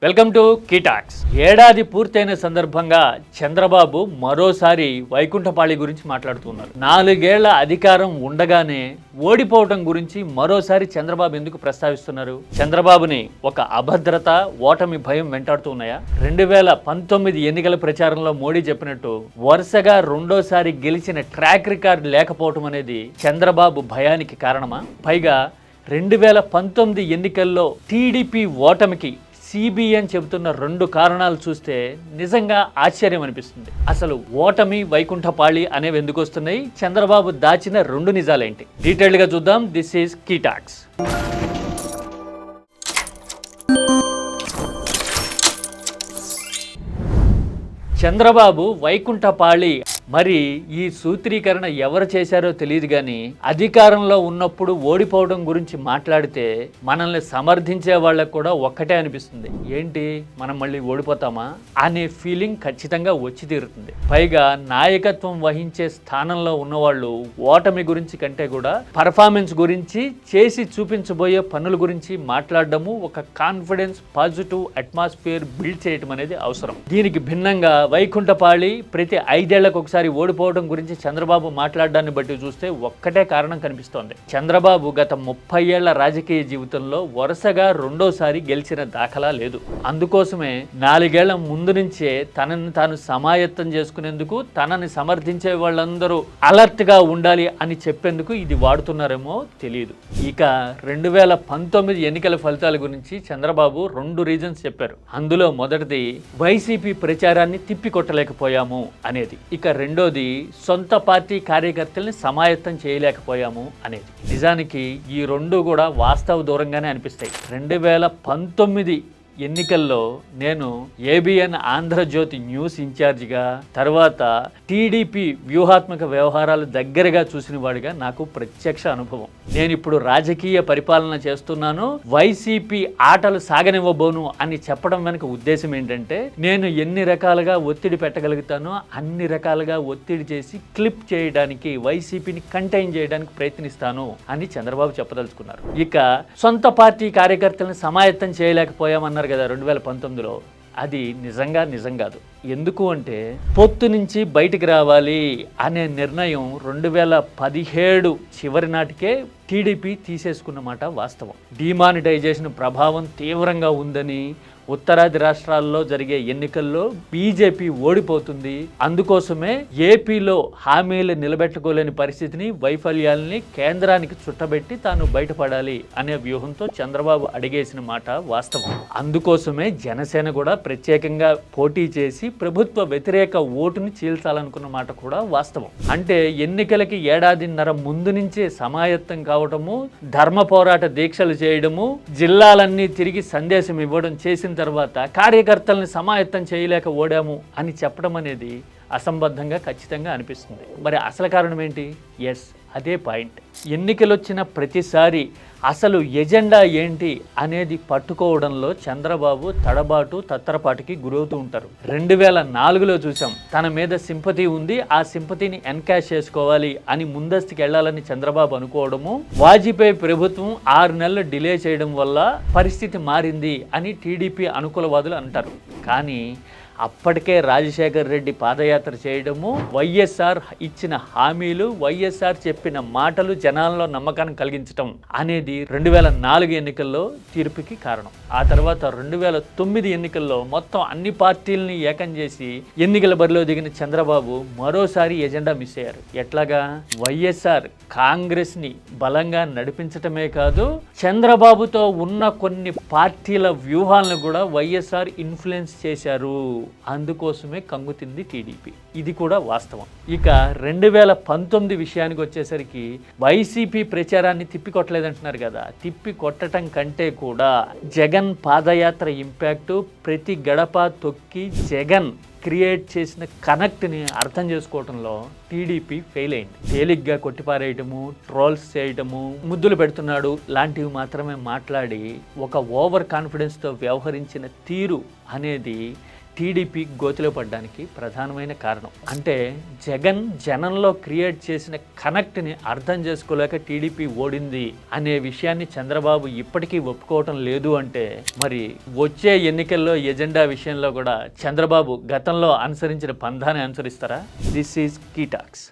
Welcome to కీటాక్స్. ఏడాది పూర్తయిన సందర్భంగా చంద్రబాబు మరోసారి వైకుంఠపాళి గురించి మాట్లాడుతున్నారు. 4 ఏళ్ల అధికారం ఉండగానే ఓడిపోవటం గురించి మరోసారి చంద్రబాబు ఎందుకు ప్రస్తావిస్తున్నారు? చంద్రబాబుని ఒక అభద్రత, ఓటమి భయం వెంటాడుతున్నాయా? 2019 ఎన్నికల ప్రచారంలో మోడీ చెప్పినట్టు వరుసగా రెండోసారి గెలిచిన ట్రాక్ రికార్డ్ లేకపోవటం అనేది చంద్రబాబు భయానికి కారణమా? పైగా 2019 ఎన్నికల్లో టీడీపీ ఓటమికి సిబిఎన్ చెబుతున్న 2 కారణాలు చూస్తే నిజంగా ఆశ్చర్యం అనిపిస్తుంది. అసలు ఓటమి, వైకుంఠపాళి అనేవి ఎందుకు వస్తున్నాయి? చంద్రబాబు దాచిన 2 నిజాలేంటి? డీటెయిల్డ్గా చూద్దాం. This is key talks. చంద్రబాబు వైకుంఠపాళి మరి ఈ సూత్రీకరణ ఎవరు చేశారో తెలియదు కానీ అధికారంలో ఉన్నప్పుడు ఓడిపోవడం గురించి మాట్లాడితే మనల్ని సమర్థించే వాళ్ళకు కూడా ఒక్కటే అనిపిస్తుంది, ఏంటి మనం మళ్ళీ ఓడిపోతామా అనే ఫీలింగ్ ఖచ్చితంగా వచ్చి తీరుతుంది. పైగా నాయకత్వం వహించే స్థానంలో ఉన్నవాళ్ళు ఓటమి గురించి కంటే కూడా పర్ఫార్మెన్స్ గురించి, చేసి చూపించబోయే పనుల గురించి మాట్లాడడము, ఒక కాన్ఫిడెన్స్, పాజిటివ్ అట్మాస్ఫియర్ బిల్డ్ చేయడం అనేది అవసరం. దీనికి భిన్నంగా వైకుంఠపాళి ప్రతి 5 ఏళ్లకు ఒకసారి ఓడిపోవడం గురించి చంద్రబాబు మాట్లాడడాన్ని బట్టి చూస్తే ఒక్కటే కారణం కనిపిస్తోంది. చంద్రబాబు గత 30 ఏళ్ల రాజకీయ జీవితంలో వరుసగా రెండోసారి గెలిచిన దాఖలా లేదు. అందుకోసమే 4 ఏళ్ల ముందు నుంచే తనని తాను సమాయత్తం చేసుకునేందుకు, తనని సమర్థించే వాళ్ళందరూ అలర్ట్ గా ఉండాలి అని చెప్పేందుకు ఇది వాడుతున్నారేమో తెలియదు. ఇక 2019 ఎన్నికల ఫలితాల గురించి చంద్రబాబు 2 రీజన్స్ చెప్పారు. అందులో మొదటిది వైసీపీ ప్రచారాన్ని తిప్పికొట్టలేకపోయాము అనేది. ఇక రెండోది సొంత పార్టీ కార్యకర్తల్ని సమాయత్తం చేయలేకపోయాము అనేది. నిజానికి ఈ 2 కూడా వాస్తవ దూరంగానే అనిపిస్తాయి. 2019 ఎన్నికల్లో నేను ఏబిఎన్ ఆంధ్రజ్యోతి న్యూస్ ఇన్ఛార్జిగా, తర్వాత టీడీపీ వ్యూహాత్మక వ్యవహారాలు దగ్గరగా చూసిన వాడిగా నాకు ప్రత్యక్ష అనుభవం. నేను ఇప్పుడు రాజకీయ పరిపాలన చేస్తున్నాను, వైసీపీ ఆటలు సాగనివ్వబోను అని చెప్పడం వెనుక ఉద్దేశం ఏంటంటే, నేను ఎన్ని రకాలుగా ఒత్తిడి పెట్టగలుగుతానో అన్ని రకాలుగా ఒత్తిడి చేసి క్లిప్ చేయడానికి, వైసీపీని కంటైన్ చేయడానికి ప్రయత్నిస్తాను అని చంద్రబాబు చెప్పదలుచుకున్నారు. ఇక సొంత పార్టీ కార్యకర్తలను సమాయత్తం చేయలేకపోయామన్నారు కదా 2019లో, అది నిజం కాదు. ఎందుకు అంటే పొత్తు నుంచి బయటికి రావాలి అనే నిర్ణయం 2017 చివరి నాటికే టీడీపీ తీసేసుకున్నమాట వాస్తవం. డిమానిటైజేషన్ ప్రభావం తీవ్రంగా ఉందని, ఉత్తరాది రాష్ట్రాల్లో జరిగే ఎన్నికల్లో బీజేపీ ఓడిపోతుంది, అందుకోసమే ఏపీలో హామీలు నిలబెట్టుకోలేని పరిస్థితిని, వైఫల్యాల్ని కేంద్రానికి చుట్టబెట్టి తాను బయటపడాలి అనే వ్యూహంతో చంద్రబాబు అడిగేసిన మాట వాస్తవం. అందుకోసమే జనసేన కూడా ప్రత్యేకంగా పోటీ చేసి ప్రభుత్వ వ్యతిరేక ఓటుని చీల్చాలనుకున్న మాట కూడా వాస్తవం. అంటే ఎన్నికలకి 1.5 ఏళ్ల ముందు నుంచే సమాయత్తం కావడము, ధర్మ పోరాట దీక్షలు చేయడము, జిల్లాలన్నీ తిరిగి సందేశం ఇవ్వడం చేసిన తర్వాత కార్యకర్తల్ని సమాయత్తం చేయలేక ఓడాము అని చెప్పడం అనేది అసంబద్ధంగా ఖచ్చితంగా అనిపిస్తుంది. మరి అసలు కారణం ఏంటి? ఎస్, అదే పాయింట్. ఎన్నికలు వచ్చిన ప్రతిసారి అసలు ఎజెండా ఏంటి అనేది పట్టుకోవడంలో చంద్రబాబు తడబాటు, తత్తరపాటుకి గురవుతూ ఉంటారు. 2004లో చూసాం, తన మీద సింపతి ఉంది, ఆ సింపతిని ఎన్కాష్ చేసుకోవాలి అని ముందస్తుకు వెళ్లాలని చంద్రబాబు అనుకోవడము, వాజ్పేయి ప్రభుత్వం 6 నెలలు డిలే చేయడం వల్ల పరిస్థితి మారింది అని టీడీపీ అనుకూలవాదులు అంటారు. కానీ అప్పటికే రాజశేఖర్ రెడ్డి పాదయాత్ర చేయడము, వైఎస్ఆర్ ఇచ్చిన హామీలు, వైఎస్ఆర్ చెప్పిన మాటలు జనాల్లో నమ్మకాన్ని కలిగించడం అనేది 2004 ఎన్నికల్లో తీర్పుకి కారణం. ఆ తర్వాత 2009 ఎన్నికల్లో మొత్తం అన్ని పార్టీలని ఏకం చేసి ఎన్నికల బరిలో దిగిన చంద్రబాబు మరోసారి ఎజెండా మిస్ అయ్యారు. ఎట్లాగా? వైఎస్ఆర్ కాంగ్రెస్ ని బలంగా నడిపించటమే కాదు, చంద్రబాబుతో ఉన్న కొన్ని పార్టీల వ్యూహాలను కూడా వైఎస్ఆర్ ఇన్ఫ్లుయెన్స్ చేశారు. అందుకోసమే కంగుతింది టీడీపీ. ఇది కూడా వాస్తవం. ఇక 2019 విషయానికి వచ్చేసరికి వైసీపీ ప్రచారాన్ని తిప్పికొట్టలేదంటున్నారు కదా. తిప్పి కొట్టడం కంటే కూడా జగన్ పాదయాత్ర ఇంపాక్టు, ప్రతి గడప తొక్కి జగన్ క్రియేట్ చేసిన కనెక్ట్ని అర్థం చేసుకోవడంలో టీడీపీ ఫెయిల్ అయింది. తేలిగ్గా కొట్టిపారేయటము, ట్రోల్స్ చేయటము, ముద్దులు పెడుతున్నాడు లాంటివి మాత్రమే మాట్లాడి ఒక ఓవర్ కాన్ఫిడెన్స్తో వ్యవహరించిన తీరు అనేది టీడీపీ గోతిలో పడ్డానికి ప్రధానమైన కారణం. అంటే జగన్ జనంలో క్రియేట్ చేసిన కనెక్ట్ని అర్థం చేసుకోలేక టీడీపీ ఓడింది అనే విషయాన్ని చంద్రబాబు ఇప్పటికీ ఒప్పుకోవటం లేదు అంటే మరి వచ్చే ఎన్నికల్లో ఎజెండా విషయంలో కూడా చంద్రబాబు గతంలో అనుసరించిన పంధాన్ని అనుసరిస్తారా? This is key talks.